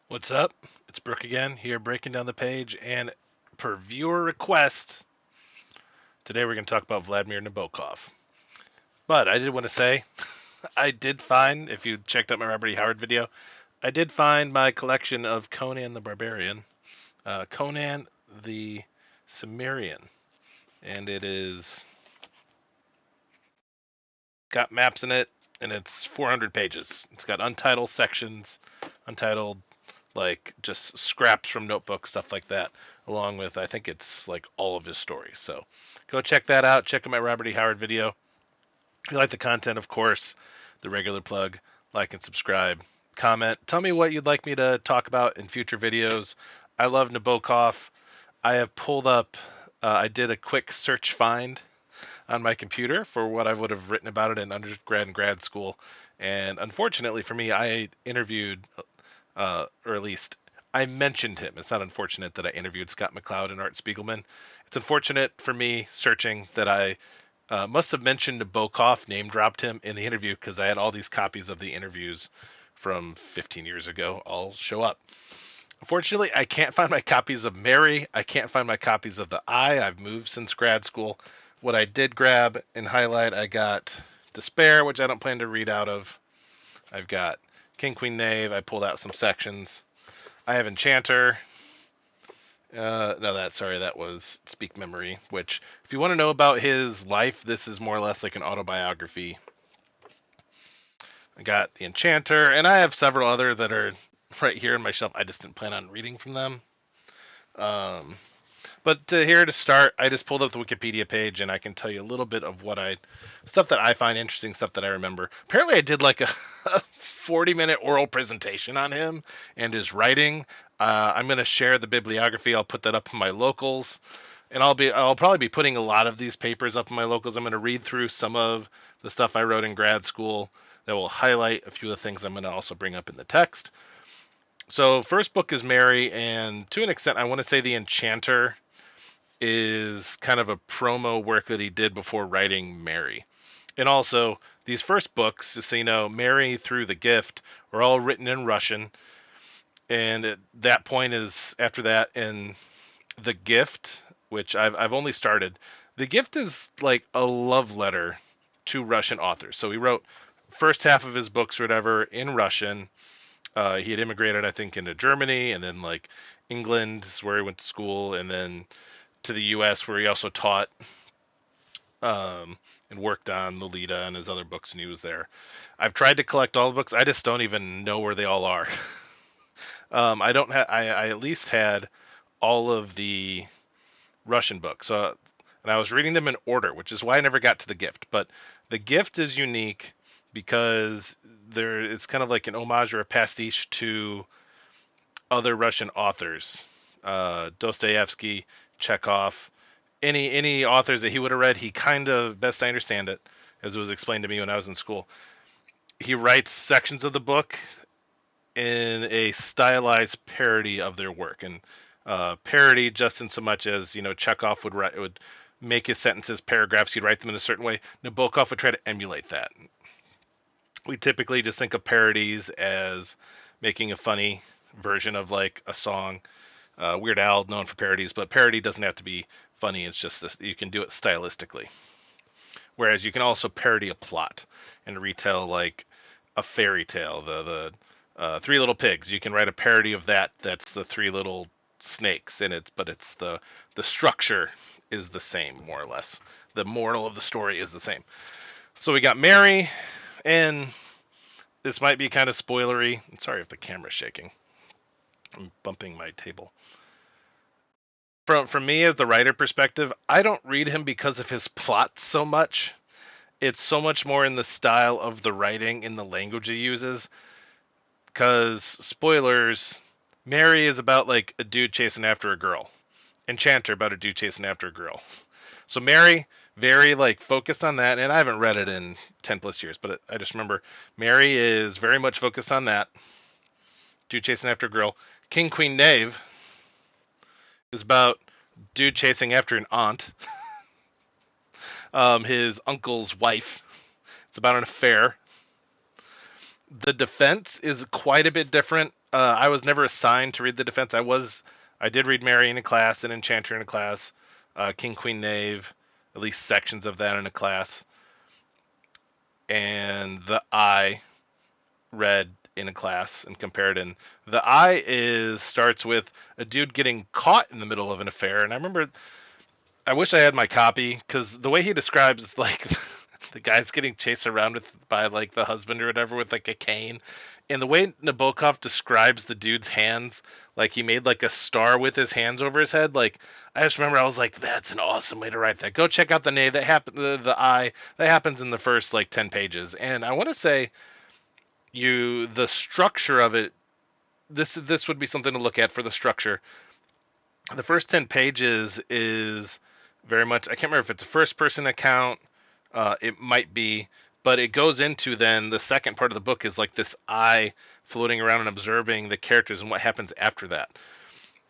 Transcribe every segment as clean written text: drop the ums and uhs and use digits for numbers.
What's up? It's Brooke again, here breaking down the page. And per viewer request, today we're going to talk about Vladimir Nabokov. But I did want to say, I did find, if you checked out my Robert E. Howard video, I did find my collection of Conan the Barbarian, Conan the Cimmerian. And it is got maps in it, and it's 400 pages. It's got untitled sections, untitled like just scraps from notebooks, stuff like that, along with I think it's like all of his stories. So go check that out. Check out my Robert E. Howard video. If you like the content, of course, the regular plug, like and subscribe, comment. Tell me what you'd like me to talk about in future videos. I love Nabokov. I have pulled up. I did a quick search find on my computer for what I would have written about it in undergrad and grad school. And unfortunately for me, I interviewed or at least I mentioned him. It's not unfortunate that I interviewed Scott McCloud and Art Spiegelman. It's unfortunate for me searching that I must have mentioned Nabokov, name dropped him in the interview because I had all these copies of the interviews from 15 years ago all show up. Unfortunately, I can't find my copies of Mary. I can't find my copies of the I. I've moved since grad school. What I did grab and highlight, I got Despair, which I don't plan to read out of. I've got King, Queen, Knave. I pulled out some sections. I have Enchanter. No, that was Speak Memory. Which, if you want to know about his life, this is more or less like an autobiography. I got the Enchanter, and I have several other that are right here on my shelf. I just didn't plan on reading from them. Um, But here to start, I just pulled up the Wikipedia page, and I can tell you a little bit of stuff that I find interesting, stuff that I remember. Apparently, I did like a 40-minute oral presentation on him and his writing. I'm going to share the bibliography. I'll put that up on my locals, and I'll probably be putting a lot of these papers up on my locals. I'm going to read through some of the stuff I wrote in grad school that will highlight a few of the things I'm going to also bring up in the text. So, first book is Mary, and to an extent, I want to say the Enchanter is kind of a promo work that he did before writing Mary. And also, these first books, just so you know, Mary through the Gift, are all written in Russian. And at that point is after that, in the Gift, which I've only started. The Gift is like a love letter to Russian authors. So he wrote first half of his books or whatever in Russian. He had immigrated, I think, into Germany, and then like England is where he went to school, and then to the U.S. where he also taught and worked on Lolita and his other books, and he was there. I've tried to collect all the books. I just don't even know where they all are. I don't have. I at least had all of the Russian books, and I was reading them in order, which is why I never got to the Gift. But the Gift is unique because it's kind of like an homage or a pastiche to other Russian authors, Dostoevsky, Chekhov, any authors that he would have read. He kind of, best I understand it, as it was explained to me when I was in school, he writes sections of the book in a stylized parody of their work, and parody just in so much as Chekhov would make his sentences paragraphs. He'd write them in a certain way. Nabokov would try to emulate that. We typically just think of parodies as making a funny version of like a song. Weird Al, known for parodies, but parody doesn't have to be funny. It's just this, you can do it stylistically. Whereas you can also parody a plot and retell like a fairy tale. The Three Little Pigs. You can write a parody of that. That's the Three Little Snakes in it, but it's the structure is the same more or less. The moral of the story is the same. So we got Mary, and this might be kind of spoilery. I'm sorry if the camera's shaking. I'm bumping my table. From me as the writer perspective, I don't read him because of his plot so much. It's so much more in the style of the writing, in the language he uses. Because spoilers, Mary is about like a dude chasing after a girl. Enchanter about a dude chasing after a girl. So Mary, very like focused on that, and I haven't read it in 10 plus years, but I just remember Mary is very much focused on that. Dude chasing after a girl. King, Queen, Knave is about dude chasing after an aunt, his uncle's wife. It's about an affair. The defense is quite a bit different. I was never assigned to read the defense. I did read Mary in a class and Enchanter in a class, King Queen Knave, at least sections of that in a class, and the Eye read in a class and compared. And the Eye starts with a dude getting caught in the middle of an affair, and I remember I wish I had my copy because the way he describes like the guy's getting chased around by like the husband or whatever with like a cane, and the way Nabokov describes the dude's hands, like he made like a star with his hands over his head. Like I just remember I was like, that's an awesome way to write that. Go check out the name that happened. The Eye that happens in the first like 10 pages, and I want to say the structure of it. This would be something to look at for the structure. The first 10 pages is very much, I can't remember if it's a first person account, it might be, but it goes into then the second part of the book is like this eye floating around and observing the characters and what happens after that.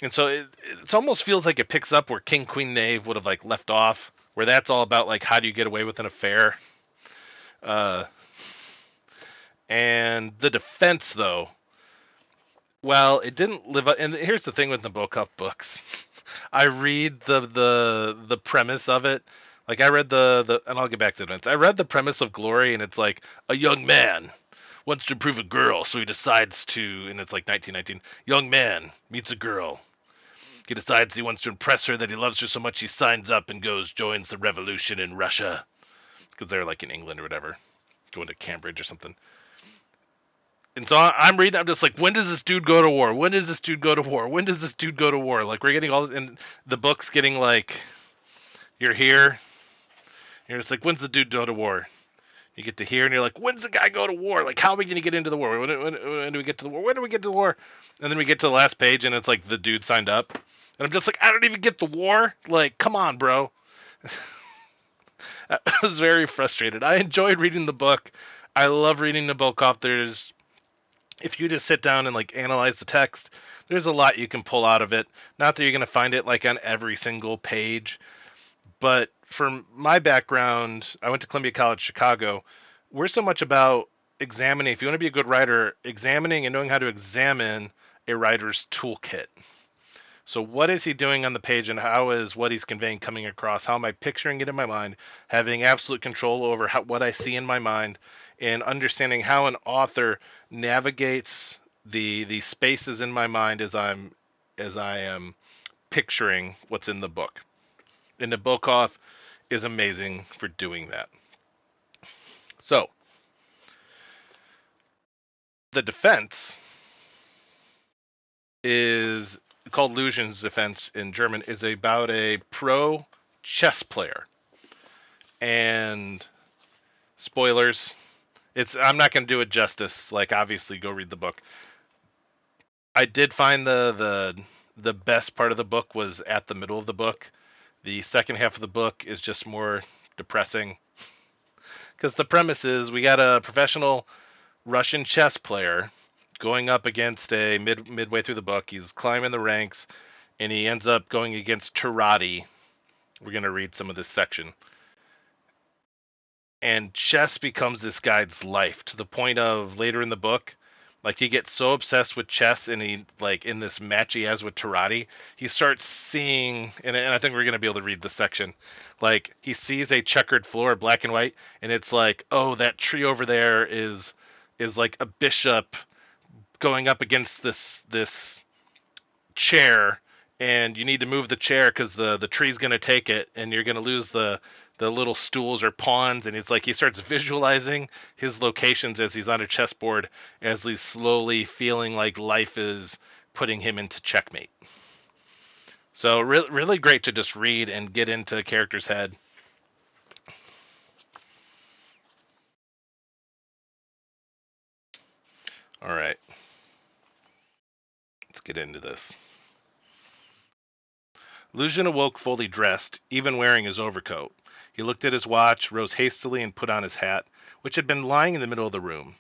And so it almost feels like it picks up where King Queen Knave would have like left off, where that's all about like how do you get away with an affair. Uh, and the defense though, well, it didn't live up. And here's the thing with Nabokov books. I read the premise of it. Like I read the and I'll get back to the events. I read the premise of Glory, and it's like a young man wants to improve a girl, so he decides to, and it's like 1919. Young man meets a girl. He decides he wants to impress her, that he loves her so much he signs up and joins the revolution in Russia, because they're like in England or whatever, going to Cambridge or something. And so I'm reading, I'm just like, when does this dude go to war? When does this dude go to war? When does this dude go to war? Like, we're getting all this, and the book's getting like, you're here, you're just like, when's the dude go to war? You get to here, and you're like, when's the guy go to war? Like, how are we going to get into the war? When do we get to the war? When do we get to the war? And then we get to the last page, and it's like, the dude signed up. And I'm just like, I don't even get the war? Like, come on, bro. I was very frustrated. I enjoyed reading the book. I love reading Nabokov. If you just sit down and like analyze the text, there's a lot you can pull out of it. Not that you're going to find it like on every single page, but from my background, I went to Columbia College Chicago. We're so much about examining, if you want to be a good writer, examining and knowing how to examine a writer's toolkit. So what is he doing on the page, and how is what he's conveying coming across? How am I picturing it in my mind? Having absolute control over what I see in my mind, and understanding how an author navigates the spaces in my mind as I am picturing what's in the book. And Nabokov is amazing for doing that. So the defense is called Lucian's Defense in German, is about a pro chess player. And spoilers, I'm not going to do it justice. Like, obviously, go read the book. I did find the best part of the book was at the middle of the book. The second half of the book is just more depressing. Because the premise is we got a professional Russian chess player going up against midway through the book. He's climbing the ranks, and he ends up going against Tarati. We're going to read some of this section. And chess becomes this guy's life, to the point of later in the book, like he gets so obsessed with chess, and he, like, in this match he has with Tarati, he starts seeing, and I think we're going to be able to read this section, like he sees a checkered floor, black and white, and it's like, oh, that tree over there is like a bishop going up against this chair, and you need to move the chair because the tree's going to take it, and you're going to lose the little stools or pawns. And it's like he starts visualizing his locations as he's on a chessboard, as he's slowly feeling like life is putting him into checkmate. So really great to just read and get into a character's head. All right, let's get into this. Lucian awoke fully dressed, even wearing his overcoat. He looked at his watch, rose hastily, and put on his hat, which had been lying in the middle of the room.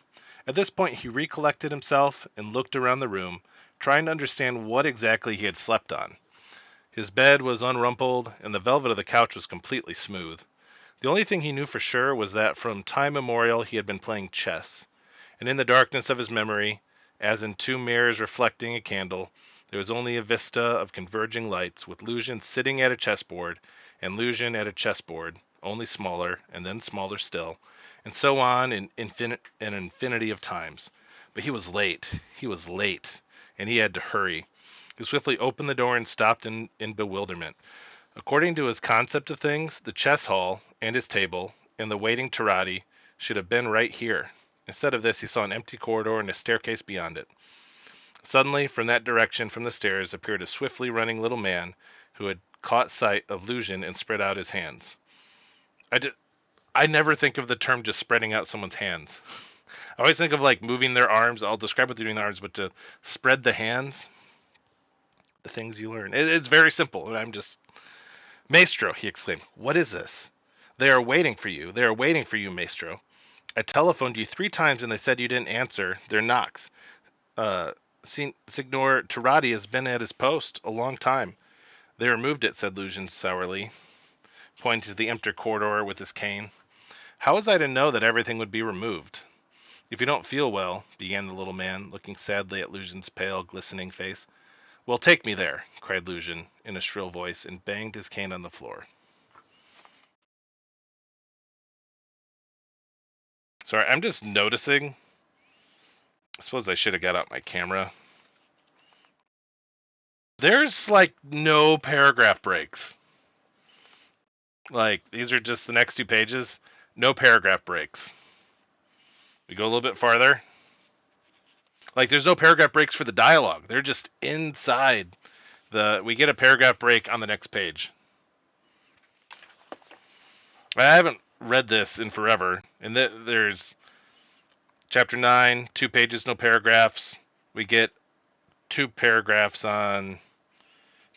At this point he recollected himself and looked around the room, trying to understand what exactly he had slept on. His bed was unrumpled, and the velvet of the couch was completely smooth. The only thing he knew for sure was that from time immemorial he had been playing chess, and in the darkness of his memory, As in two mirrors reflecting a candle, there was only a vista of converging lights, with Lucian sitting at a chessboard, and Lucian at a chessboard, only smaller, and then smaller still, and so on in an infinity of times. But he was late. He was late, and he had to hurry. He swiftly opened the door and stopped in bewilderment. According to his concept of things, the chess hall and his table and the waiting Tarati should have been right here. Instead of this, he saw an empty corridor and a staircase beyond it. Suddenly, from that direction, from the stairs, appeared a swiftly running little man who had caught sight of Lucian and spread out his hands. I never think of the term just spreading out someone's hands. I always think of like moving their arms. I'll describe what they're doing with the arms, but to spread the hands, the things you learn. It's very simple. And I'm just, Maestro, he exclaimed. What is this? They are waiting for you. They are waiting for you, Maestro. I telephoned you 3 times and they said you didn't answer their knocks. Signor Tarati has been at his post a long time. They removed it, said Lucian sourly, pointing to the empty corridor with his cane. How was I to know that everything would be removed? If you don't feel well, began the little man, looking sadly at Lucian's pale, glistening face. Well, take me there, cried Lucian in a shrill voice, and banged his cane on the floor. Sorry, I'm just noticing. I suppose I should have got out my camera. There's like no paragraph breaks. Like, these are just the next 2 pages. No paragraph breaks. We go a little bit farther. Like, there's no paragraph breaks for the dialogue. They're just inside we get a paragraph break on the next page. I haven't read this in forever. And there's chapter 9, 2 pages, no paragraphs. We get 2 paragraphs on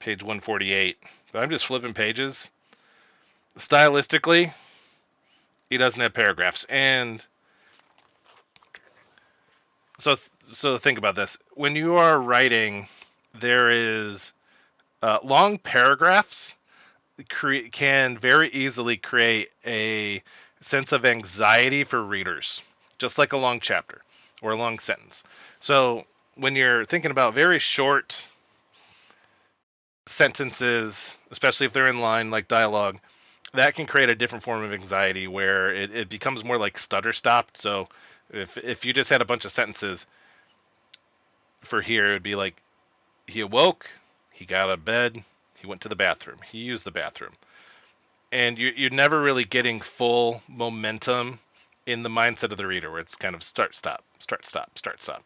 page 148. But I'm just flipping pages. Stylistically, he doesn't have paragraphs. And so think about this. When you are writing, there is long paragraphs can very easily create a sense of anxiety for readers, just like a long chapter or a long sentence. So when you're thinking about very short sentences, especially if they're in line like dialogue, that can create a different form of anxiety where it becomes more like stutter stopped. So if you just had a bunch of sentences for here, it would be like, he awoke, he got out of bed, he went to the bathroom, he used the bathroom. And you're never really getting full momentum in the mindset of the reader, where it's kind of start, stop, start, stop, start, stop.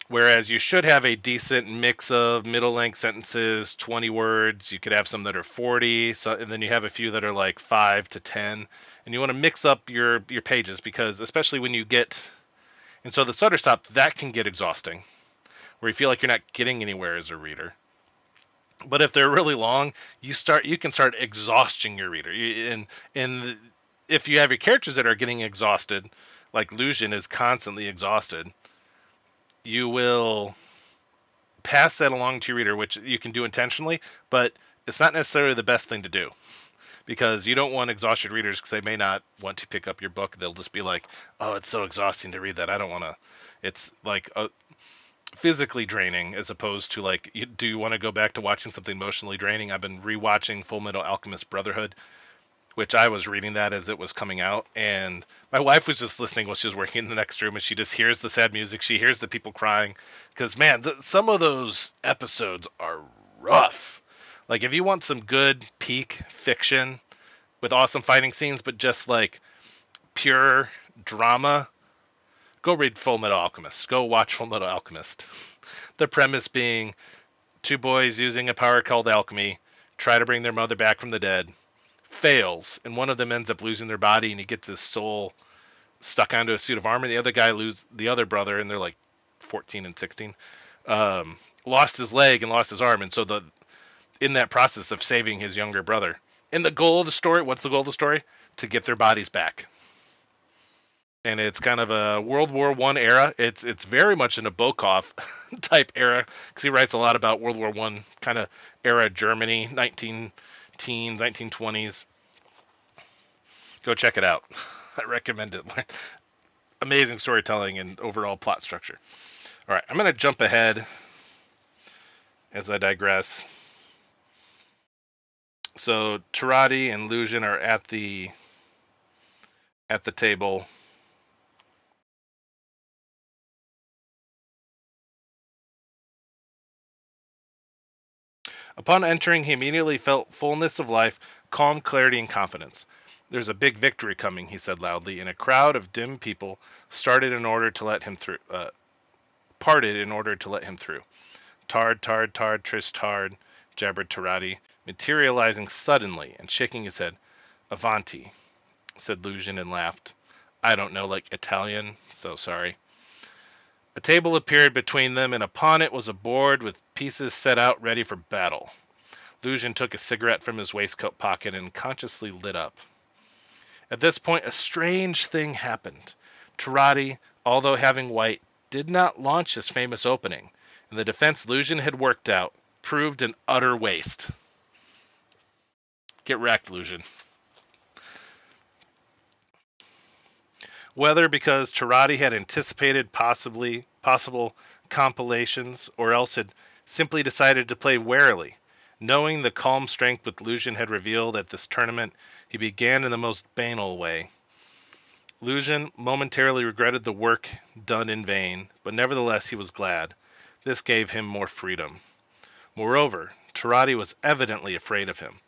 Whereas you should have a decent mix of middle length sentences, 20 words. You could have some that are 40, and then you have a few that are like 5 to 10. And you want to mix up your pages, because especially when you get, and so the stutter stop, that can get exhausting, where you feel like you're not getting anywhere as a reader. But if they're really long, you can start exhausting your reader. And if you have your characters that are getting exhausted, like Lucian is constantly exhausted, you will pass that along to your reader, which you can do intentionally, but it's not necessarily the best thing to do, because you don't want exhausted readers, because they may not want to pick up your book. They'll just be like, oh, it's so exhausting to read that. I don't want to. It's like physically draining, as opposed to like, do you want to go back to watching something emotionally draining? I've been rewatching Full Metal Alchemist Brotherhood, which I was reading that as it was coming out, and my wife was just listening while she was working in the next room, and she just hears the sad music, she hears the people crying, because man, some of those episodes are rough. Like, if you want some good peak fiction with awesome fighting scenes, but just like pure drama, go read Full Metal Alchemist. Go watch Full Metal Alchemist. The premise being 2 boys using a power called alchemy try to bring their mother back from the dead. Fails, and one of them ends up losing their body, and he gets his soul stuck onto a suit of armor. The other guy loses the other brother, and they're like 14 and 16. Lost his leg and lost his arm, and so in that process of saving his younger brother. And the goal of the story, what's the goal of the story? To get their bodies back. And it's kind of a World War I era. It's very much a Nabokov type era, because he writes a lot about World War I kind of era Germany, 19-teens, 1920s. Go check it out. I recommend it. Amazing storytelling and overall plot structure. All right, I'm going to jump ahead as I digress. So Tarati and Lucian are at the table. Upon entering, he immediately felt fullness of life, calm clarity, and confidence. There's a big victory coming, he said loudly, and a crowd of dim people started in order to let him through. Parted in order to let him through. Tard, tard, tard, tris tard, jabbered Tarati, materializing suddenly and shaking his head. Avanti, said Lucian and laughed. I don't know, like Italian, so sorry. A table appeared between them, and upon it was a board with pieces set out ready for battle. Lucian took a cigarette from his waistcoat pocket and consciously lit up. At this point, a strange thing happened. Tarati, although having white, did not launch his famous opening, and the defense Lucian had worked out proved an utter waste. Get wrecked, Lucian. Whether because Tarati had anticipated possible compilations, or else had simply decided to play warily. Knowing the calm strength which Lucian had revealed at this tournament, he began in the most banal way. Lucian momentarily regretted the work done in vain, but nevertheless he was glad. This gave him more freedom. Moreover, Tarati was evidently afraid of him.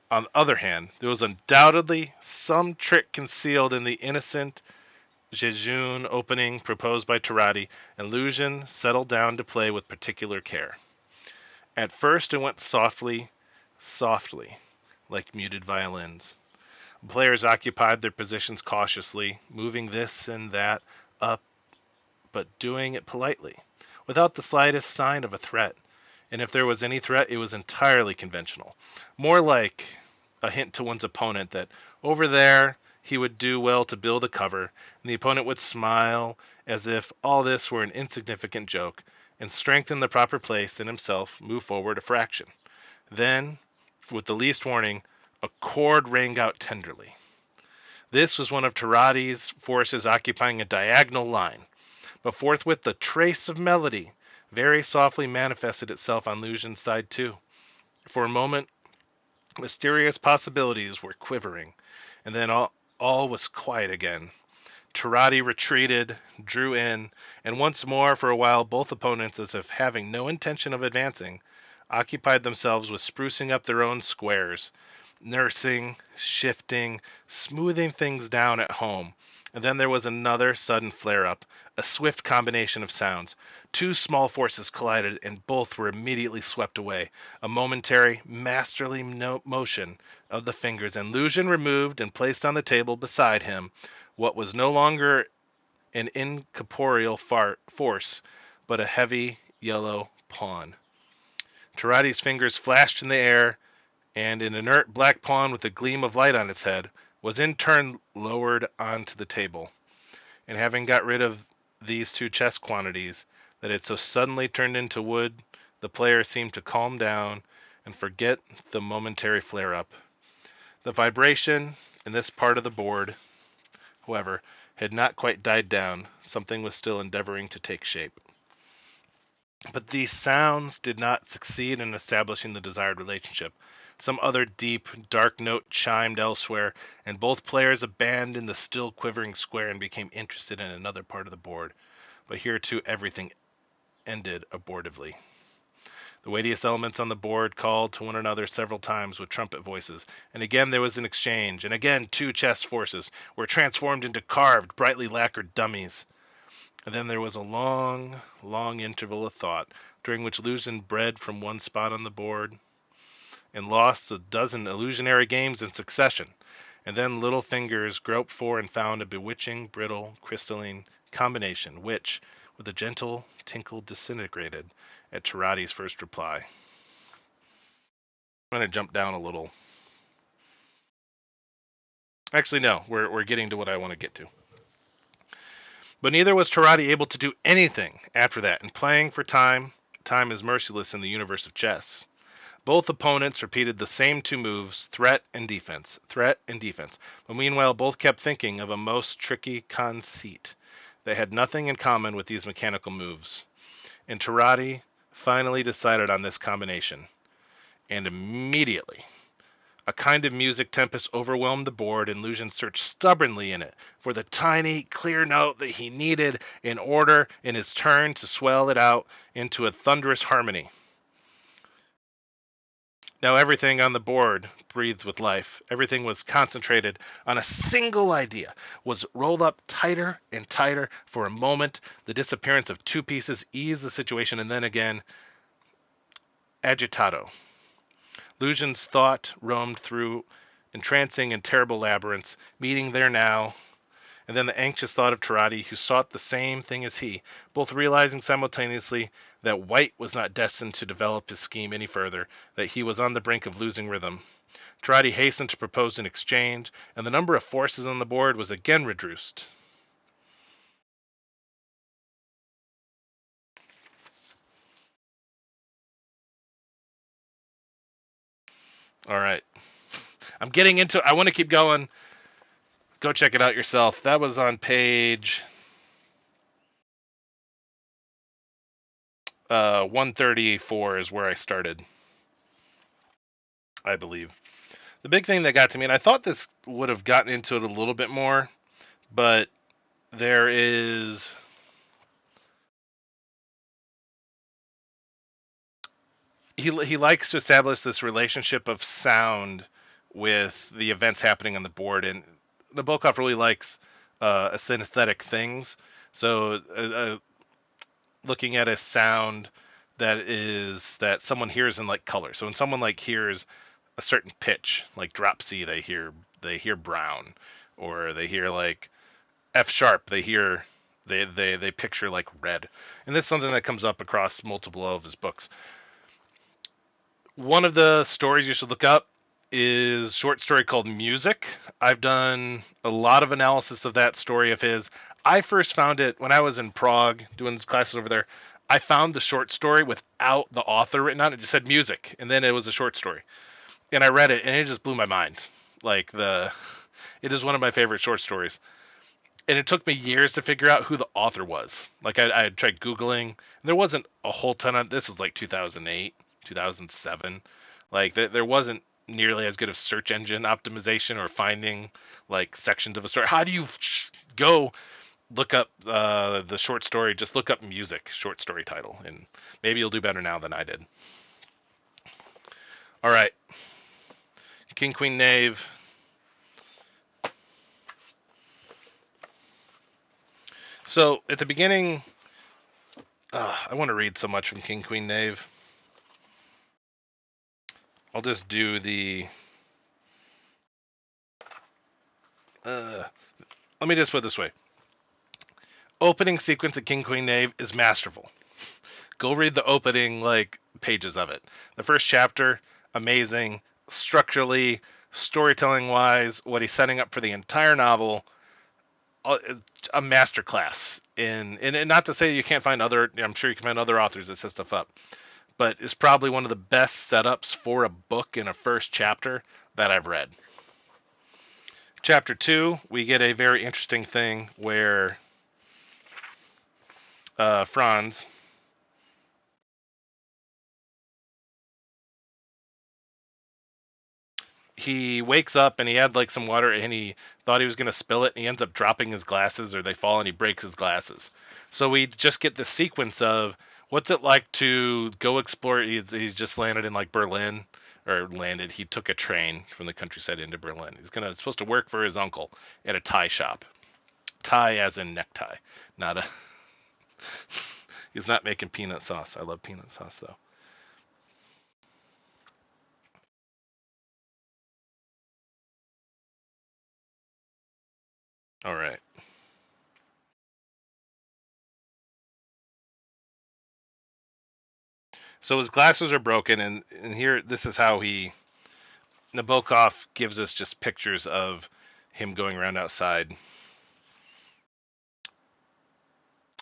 On the other hand, there was undoubtedly some trick concealed in the innocent jejune opening proposed by Tarati, and Lucian settled down to play with particular care. At first it went softly, softly, like muted violins. Players occupied their positions cautiously, moving this and that up, but doing it politely, without the slightest sign of a threat. And if there was any threat, it was entirely conventional, more like a hint to one's opponent that over there he would do well to build a cover, and the opponent would smile as if all this were an insignificant joke, and strengthen the proper place and himself move forward a fraction. Then, with the least warning, a chord rang out tenderly. This was one of Tarati's forces occupying a diagonal line, but forthwith the trace of melody very softly manifested itself on Lucian's side too. For a moment, mysterious possibilities were quivering, and then all was quiet again. Tarati retreated, drew in, and once more for a while both opponents, as if having no intention of advancing, occupied themselves with sprucing up their own squares, nursing, shifting, smoothing things down at home. And then there was another sudden flare-up, a swift combination of sounds. Two small forces collided, and both were immediately swept away. A momentary, masterly motion of the fingers, and Lucian removed and placed on the table beside him what was no longer an incorporeal force, but a heavy yellow pawn. Tarati's fingers flashed in the air, and an inert black pawn with a gleam of light on its head was in turn lowered onto the table. And having got rid of these two chess quantities that had so suddenly turned into wood, the player seemed to calm down and forget the momentary flare-up. The vibration in this part of the board, however, had not quite died down. Something was still endeavoring to take shape. But these sounds did not succeed in establishing the desired relationship. Some other deep, dark note chimed elsewhere, and both players abandoned the still quivering square and became interested in another part of the board. But here too everything ended abortively. The weightiest elements on the board called to one another several times with trumpet voices, and again there was an exchange, and again two chess forces were transformed into carved, brightly lacquered dummies. And then there was a long, long interval of thought, during which Lucian bred from one spot on the board and lost a dozen illusionary games in succession, and then little fingers groped for and found a bewitching, brittle, crystalline combination, which, with a gentle tinkle, disintegrated at Tarati's first reply. I'm going to jump down a little. Actually, no, we're getting to what I want to get to. But neither was Tarati able to do anything after that, and playing for time is merciless in the universe of chess. Both opponents repeated the same two moves, threat and defense, but meanwhile both kept thinking of a most tricky conceit. They had nothing in common with these mechanical moves. and Tarati finally decided on this combination. And immediately, a kind of music tempest overwhelmed the board, and Lucian searched stubbornly in it for the tiny, clear note that he needed in order, in his turn, to swell it out into a thunderous harmony. Now everything on the board breathed with life. Everything was concentrated on a single idea, was rolled up tighter and tighter. For a moment, the disappearance of two pieces eased the situation, and then again, agitato. Lucian's thought roamed through entrancing and terrible labyrinths, meeting there now, and then the anxious thought of Tarati, who sought the same thing as he, both realizing simultaneously that White was not destined to develop his scheme any further, that he was on the brink of losing rhythm. Tarati hastened to propose an exchange, and the number of forces on the board was again reduced. All right. I'm getting into I want to keep going. Go check it out yourself. That was on page 134 is where I started, I believe. The big thing that got to me, and I thought this would have gotten into it a little bit more, but there is he likes to establish this relationship of sound with the events happening on the board, and Nabokov really likes synesthetic things. So looking at a sound that someone hears in like color. So when someone like hears a certain pitch, like drop C, they hear brown, or they hear like F sharp, they picture like red. And this is something that comes up across multiple of his books. One of the stories you should look up is a short story called Music. I've done a lot of analysis of that story of his. I first found it when I was in Prague doing classes over there. I found the short story without the author written on it. It just said music, and then it was a short story. And I read it, and it just blew my mind. Like it is one of my favorite short stories. And it took me years to figure out who the author was. Like I tried Googling, and there wasn't a whole ton of. This was like 2008, 2007. Like there wasn't nearly as good of search engine optimization or finding like sections of a story. How do you go look up the short story? Just look up music short story title, and maybe you'll do better now than I did. All right, King Queen Knave. So at the beginning, I want to read so much from King Queen Knave. I'll just do the. Let me just put it this way. Opening sequence of King Queen Knave is masterful. Go read the opening like pages of it. The first chapter, amazing. Structurally, storytelling wise, what he's setting up for the entire novel, a masterclass. And not to say you can't find other. I'm sure you can find other authors that set stuff up, but it's probably one of the best setups for a book in a first chapter that I've read. Chapter 2, we get a very interesting thing where Franz he wakes up and he had like some water and he thought he was going to spill it and he ends up dropping his glasses, or they fall and he breaks his glasses. So we just get the sequence of what's it like to go explore. He's just landed in like Berlin, or landed. He took a train from the countryside into Berlin. He's supposed to work for his uncle at a tie shop. Tie as in necktie, not a. He's not making peanut sauce. I love peanut sauce though. All right. So his glasses are broken, and here this is how Nabokov gives us just pictures of him going around outside.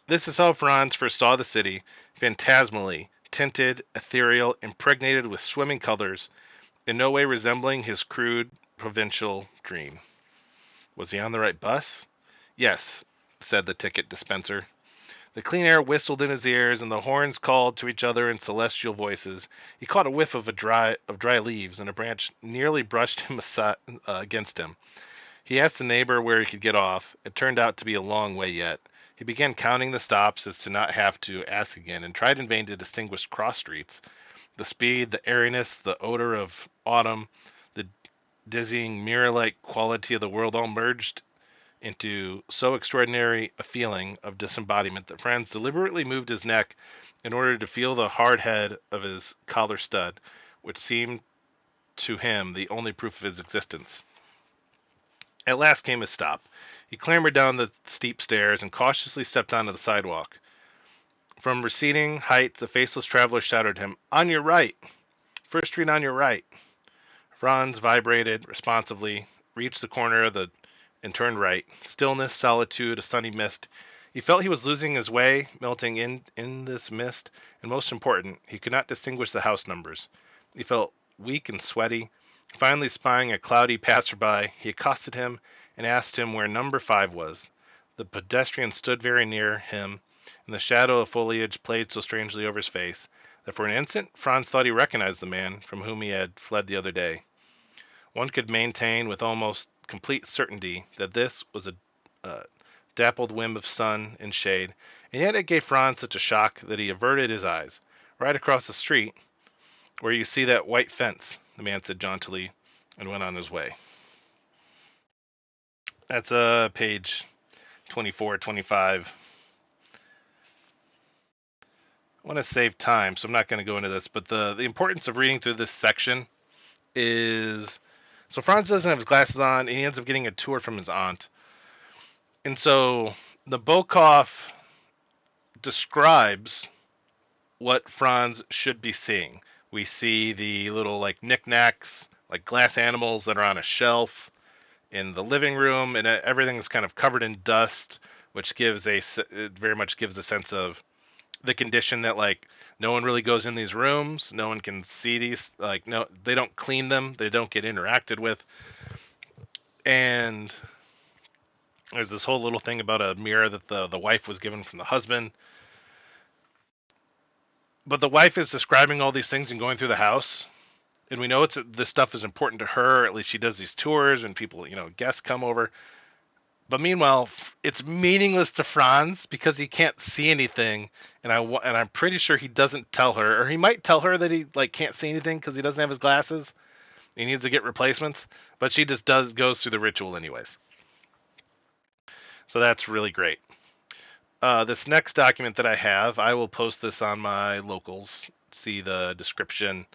This is how Franz first saw the city, phantasmally, tinted, ethereal, impregnated with swimming colors, in no way resembling his crude provincial dream. Was he on the right bus? Yes, said the ticket dispenser. The clean air whistled in his ears, and the horns called to each other in celestial voices. He caught a whiff of dry leaves, and a branch nearly brushed him against him. He asked a neighbor where he could get off. It turned out to be a long way yet. He began counting the stops as to not have to ask again, and tried in vain to distinguish cross streets. The speed, the airiness, the odor of autumn, the dizzying mirror-like quality of the world all merged into so extraordinary a feeling of disembodiment that Franz deliberately moved his neck in order to feel the hard head of his collar stud, which seemed to him the only proof of his existence. At last came his stop. He clambered down the steep stairs and cautiously stepped onto the sidewalk. From receding heights, a faceless traveler shouted to him, "On your right! First street on your right!" Franz vibrated responsively, reached the corner of the and turned right. Stillness, solitude, a sunny mist. He felt he was losing his way, melting in this mist, and most important, he could not distinguish the house numbers. He felt weak and sweaty. Finally spying a cloudy passerby, he accosted him and asked him where number 5 was. The pedestrian stood very near him, and the shadow of foliage played so strangely over his face that for an instant Franz thought he recognized the man from whom he had fled the other day. One could maintain with almost complete certainty that this was a dappled whim of sun and shade, and yet it gave Franz such a shock that he averted his eyes. "Right across the street, where you see that white fence," the man said jauntily, and went on his way. That's page 24, 25. I want to save time, so I'm not going to go into this, but the importance of reading through this section is, so Franz doesn't have his glasses on, and he ends up getting a tour from his aunt. And so Nabokov describes what Franz should be seeing. We see the little like knickknacks, like glass animals that are on a shelf in the living room, and everything is kind of covered in dust, which it very much gives a sense of the condition that like no one really goes in these rooms, no one can see these, like no, they don't clean them, they don't get interacted with, and there's this whole little thing about a mirror that the wife was given from the husband. But the wife is describing all these things and going through the house, and we know this stuff is important to her. At least she does these tours, and people, guests come over. But meanwhile, it's meaningless to Franz because he can't see anything, and I'm pretty sure he doesn't tell her, or he might tell her that he like can't see anything because he doesn't have his glasses. He needs to get replacements, but she just goes through the ritual anyways. So that's really great. This next document that I have, I will post this on my locals. See the description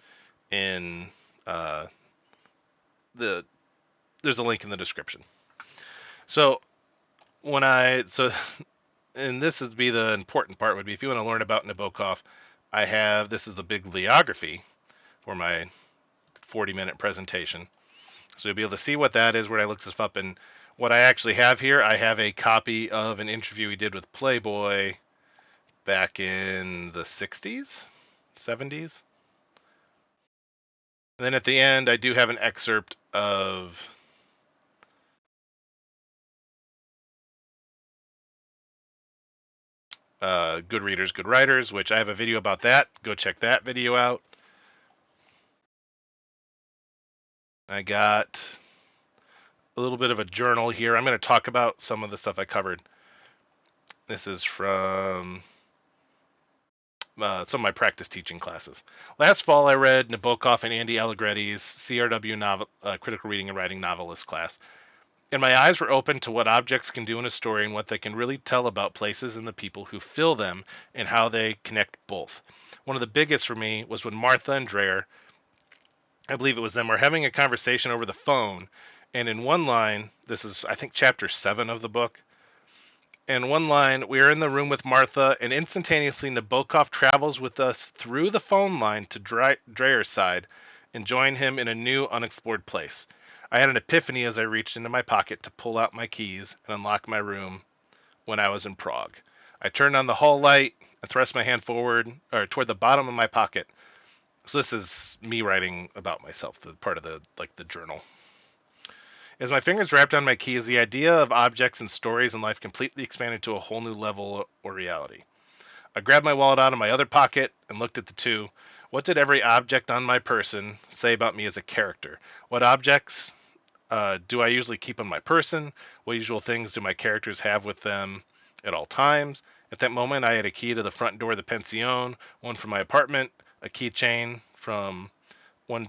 in there's a link in the description. So and this would be the important part, would be if you want to learn about Nabokov, this is the bibliography for my 40-minute presentation. So you'll be able to see what that is, where I looked this up, and what I actually have here, I have a copy of an interview he did with Playboy back in the 60s, 70s. And then at the end, I do have an excerpt of Good Readers, Good Writers, which I have a video about that. Go check that video out. I got a little bit of a journal here. I'm going to talk about some of the stuff I covered. This is from some of my practice teaching classes. Last fall, I read Nabokov and Andy Allegretti's CRW Critical Reading and Writing Novelist class, and my eyes were open to what objects can do in a story and what they can really tell about places and the people who fill them and how they connect both. One of the biggest for me was when Martha and Dreyer, I believe it was them, were having a conversation over the phone, and in one line, this is I think chapter 7 of the book, in one line, we are in the room with Martha, and instantaneously Nabokov travels with us through the phone line to Dreyer's side and join him in a new, unexplored place. I had an epiphany as I reached into my pocket to pull out my keys and unlock my room when I was in Prague. I turned on the hall light and thrust my hand forward, or toward the bottom of my pocket. So this is me writing about myself, the part of the journal. As my fingers wrapped on my keys, the idea of objects and stories in life completely expanded to a whole new level or reality. I grabbed my wallet out of my other pocket and looked at the two. What did every object on my person say about me as a character? What objects do I usually keep on my person? What usual things do my characters have with them at all times? At that moment, I had a key to the front door of the pension, one from my apartment, a keychain from one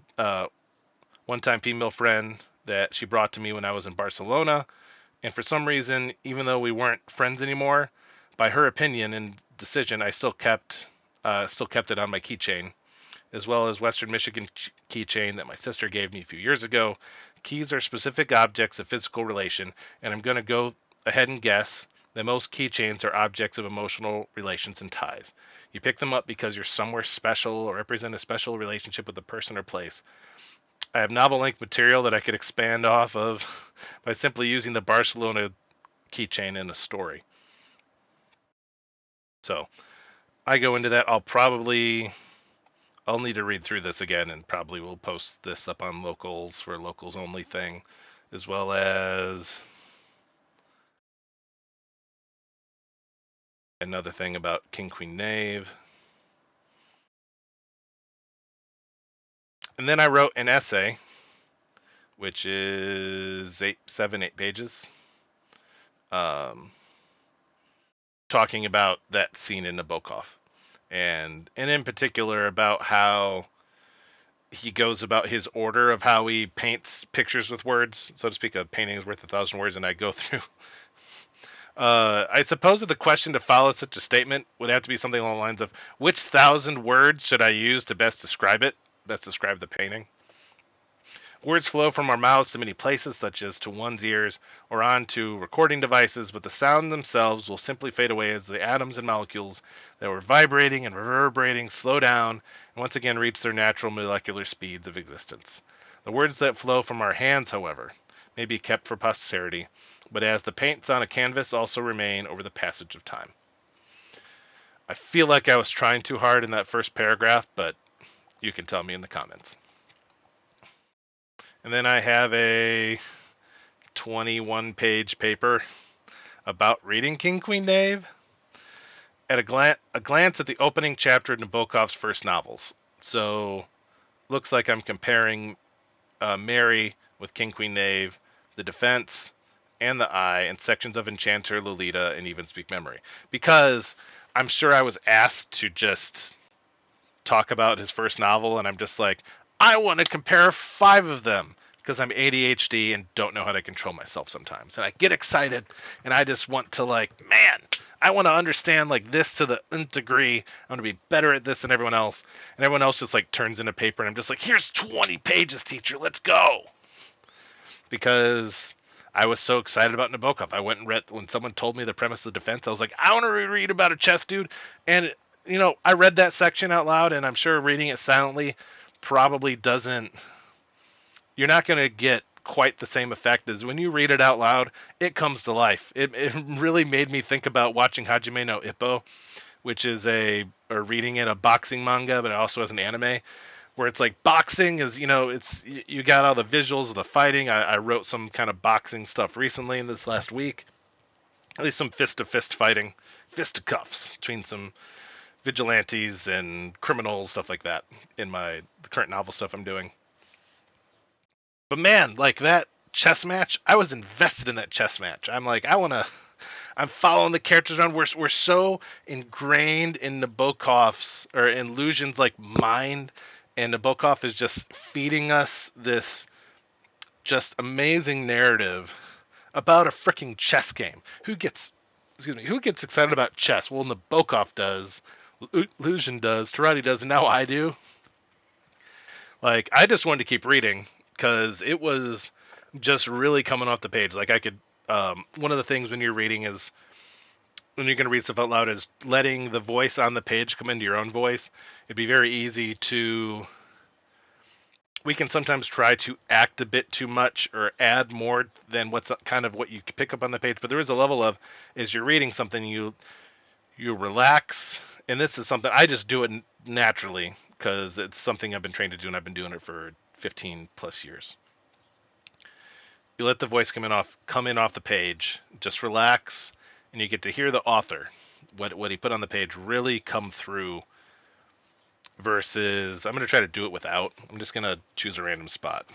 one-time female friend that she brought to me when I was in Barcelona. And for some reason, even though we weren't friends anymore, by her opinion and decision, I still kept it on my keychain, as well as Western Michigan keychain that my sister gave me a few years ago. Keys are specific objects of physical relation, and I'm going to go ahead and guess that most keychains are objects of emotional relations and ties. You pick them up because you're somewhere special or represent a special relationship with a person or place. I have novel length material that I could expand off of by simply using the Barcelona keychain in a story. So I go into that. I'll need to read through this again and probably will post this up on locals for a locals only thing, as well as another thing about King Queen Knave. And then I wrote an essay, which is 8 pages, um, talking about that scene in Nabokov, and in particular about how he goes about his order of how he paints pictures with words, so to speak. A painting is worth 1,000 words, and I go through. I suppose that the question to follow such a statement would have to be something along the lines of, which 1,000 words should I use to best describe it? Best describe the painting. Words flow from our mouths to many places, such as to one's ears or onto recording devices, but the sound themselves will simply fade away as the atoms and molecules that were vibrating and reverberating slow down and once again reach their natural molecular speeds of existence. The words that flow from our hands, however, may be kept for posterity, but as the paints on a canvas also remain over the passage of time. I feel like I was trying too hard in that first paragraph, but you can tell me in the comments. And then I have a 21-page paper about reading King Queen Knave. At a glance at the opening chapter of Nabokov's first novels. So, looks like I'm comparing Mary with King Queen Knave, The Defense, and The Eye, and sections of Enchanter, Lolita, and Even Speak Memory. Because I'm sure I was asked to just talk about his first novel, and I'm just like, I want to compare 5 of them because I'm ADHD and don't know how to control myself sometimes. And I get excited, and I just want to man, I want to understand this to the nth degree. I want to be better at this than everyone else. And everyone else just turns in a paper, and I'm just like, here's 20 pages, teacher, let's go. Because I was so excited about Nabokov. I went and read, when someone told me the premise of The Defense, I was like, I want to reread about a chess dude. And I read that section out loud, and I'm sure reading it silently probably doesn't. You're not going to get quite the same effect as when you read it out loud. It comes to life. It really made me think about watching Hajime no Ippo, which is or reading it, a boxing manga, but it also has an anime where it's boxing is, it's, you got all the visuals of the fighting. I wrote some kind of boxing stuff recently in this last week, at least some fist to fist fighting, fisticuffs between some vigilantes and criminals, stuff like that, in the current novel stuff I'm doing. But man, that chess match, I was invested in that chess match. I'm following the characters around. We're so ingrained in Nabokov's, or in Luzhin's mind, and Nabokov is just feeding us this just amazing narrative about a freaking chess game. Who gets excited about chess? Well, Nabokov does, Luzhin does, Tarati does, and now I do. I just wanted to keep reading because it was just really coming off the page. I could, one of the things when you're reading is, when you're going to read stuff out loud, is letting the voice on the page come into your own voice. It'd be very easy to, we can sometimes try to act a bit too much or add more than what's kind of what you pick up on the page. But there is a level of, as you're reading something, you relax. And this is something, I just do it naturally because it's something I've been trained to do, and I've been doing it for 15 plus years. You let the voice come in off the page. Just relax, and you get to hear the author, what he put on the page, really come through. Versus, I'm going to try to do it without. I'm just going to choose a random spot.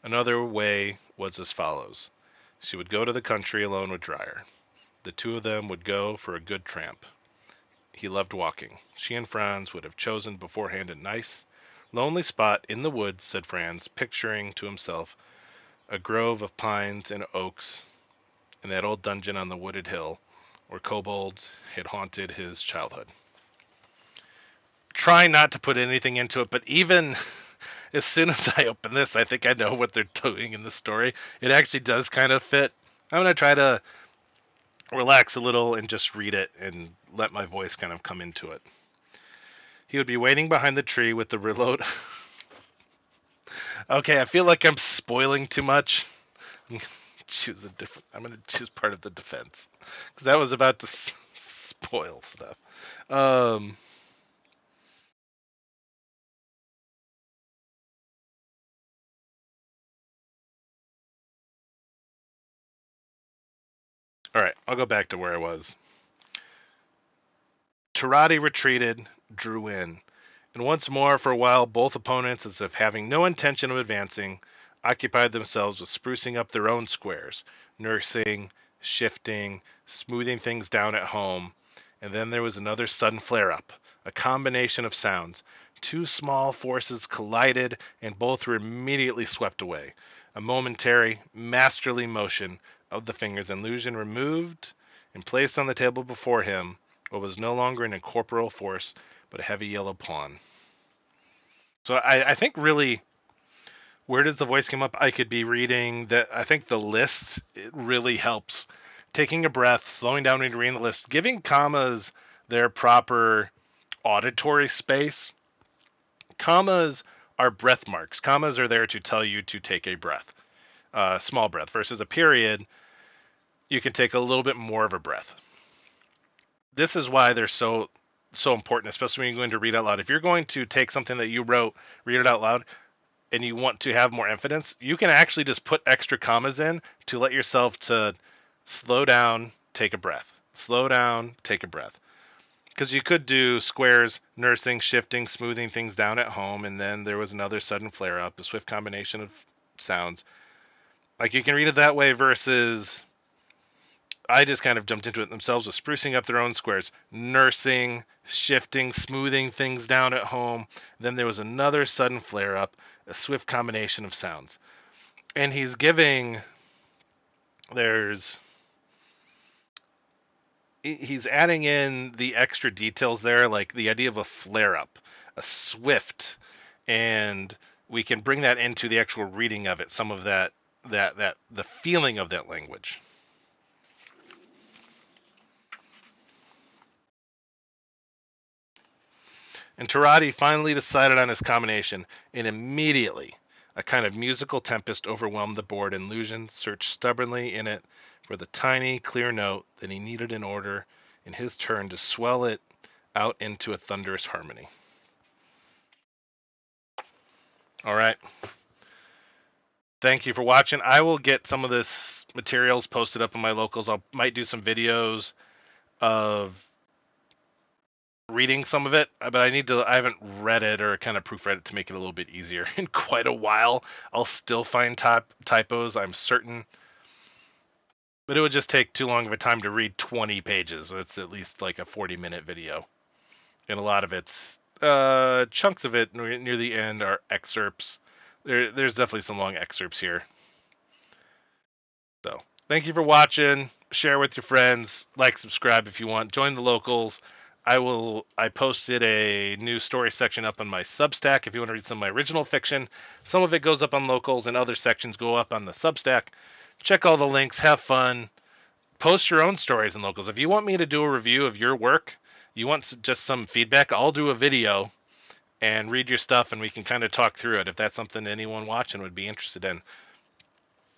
Another way was as follows. She would go to the country alone with Dreyer. The two of them would go for a good tramp. He loved walking. She and Franz would have chosen beforehand a nice, lonely spot in the woods, said Franz, picturing to himself a grove of pines and oaks in that old dungeon on the wooded hill where kobolds had haunted his childhood. Try not to put anything into it, but even as soon as I open this, I think I know what they're doing in the story. It actually does kind of fit. I'm going to try to relax a little and just read it and let my voice kind of come into it. He would be waiting behind the tree with the reload. Okay, I feel like I'm spoiling too much. I'm going to choose part of the defense because that was about to spoil stuff. All right, I'll go back to where I was. Tarati retreated, drew in, and once more for a while both opponents, as if having no intention of advancing, occupied themselves with sprucing up their own squares, nursing, shifting, smoothing things down at home, and then there was another sudden flare-up, a combination of sounds. Two small forces collided, and both were immediately swept away. A momentary, masterly motion of the fingers, and Lucian removed and placed on the table before him what was no longer an incorporeal force, but a heavy yellow pawn. So I think really, where does the voice come up? I could be reading that. I think the list, it really helps. Taking a breath, slowing down when you're reading the list, giving commas their proper auditory space. Commas are breath marks. Commas are there to tell you to take a breath, small breath, versus a period. You can take a little bit more of a breath. This is why they're so important, especially when you're going to read out loud. If you're going to take something that you wrote, read it out loud, and you want to have more evidence, you can actually just put extra commas in to let yourself to slow down, take a breath. Slow down, take a breath. Because you could do squares, nursing, shifting, smoothing things down at home, and then there was another sudden flare up, a swift combination of sounds. Like you can read it that way versus I just kind of jumped into it themselves with sprucing up their own squares, nursing, shifting, smoothing things down at home. Then there was another sudden flare up, a swift combination of sounds. And he's giving, he's adding in the extra details there, like the idea of a flare up, a swift, and we can bring that into the actual reading of it, some of that the feeling of that language. And Tarati finally decided on his combination, and immediately a kind of musical tempest overwhelmed the board, and Lucian searched stubbornly in it for the tiny, clear note that he needed in order, in his turn, to swell it out into a thunderous harmony. All right. Thank you for watching. I will get some of this materials posted up on my locals. I might do some videos of reading some of it, but I haven't read it or kind of proofread it to make it a little bit easier in quite a while. I'll still find typos, I'm certain, but it would just take too long of a time to read 20 pages. It's at least like a 40-minute video, and a lot of it's chunks of it near the end are excerpts. There's definitely some long excerpts here. So thank you for watching. Share with your friends, like, subscribe if you want, join the locals. I posted a new story section up on my Substack if you want to read some of my original fiction. Some of it goes up on locals and other sections go up on the Substack. Check all the links, have fun, post your own stories in locals. If you want me to do a review of your work, you want just some feedback, I'll do a video and read your stuff and we can kind of talk through it if that's something anyone watching would be interested in.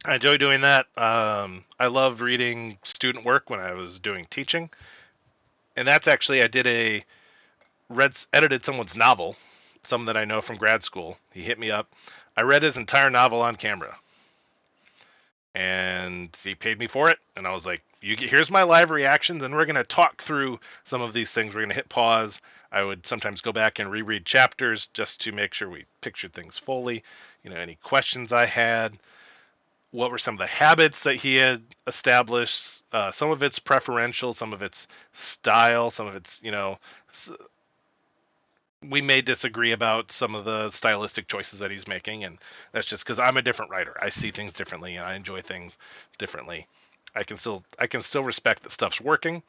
I enjoy doing that. I loved reading student work when I was doing teaching. And that's actually, edited someone's novel, some that I know from grad school. He hit me up. I read his entire novel on camera, and he paid me for it. And I was like, here's my live reactions, and we're going to talk through some of these things. We're going to hit pause. I would sometimes go back and reread chapters just to make sure we pictured things fully. Any questions I had, what were some of the habits that he had established. Some of it's preferential, some of it's style, some of it's, we may disagree about some of the stylistic choices that he's making, and that's just because I'm a different writer. I see things differently, and I enjoy things differently. I can still respect that stuff's working.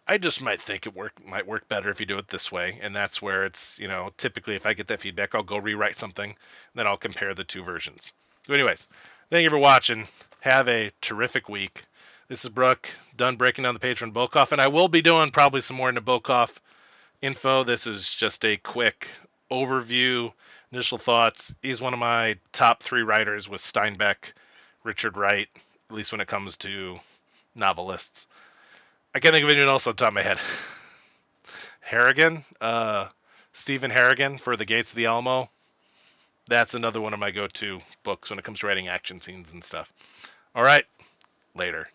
I just might think might work better if you do it this way, and that's where it's, typically if I get that feedback, I'll go rewrite something, then I'll compare the two versions. So anyways, thank you for watching. Have a terrific week. This is Brooke, done breaking down the page from Nabokov, and I will be doing probably some more Nabokov info. This is just a quick overview, initial thoughts. He's one of my top 3 writers with Steinbeck, Richard Wright, at least when it comes to novelists. I can't think of anyone else on the top of my head. Harrigan, Stephen Harrigan for The Gates of the Alamo. That's another one of my go-to books when it comes to writing action scenes and stuff. All right, later.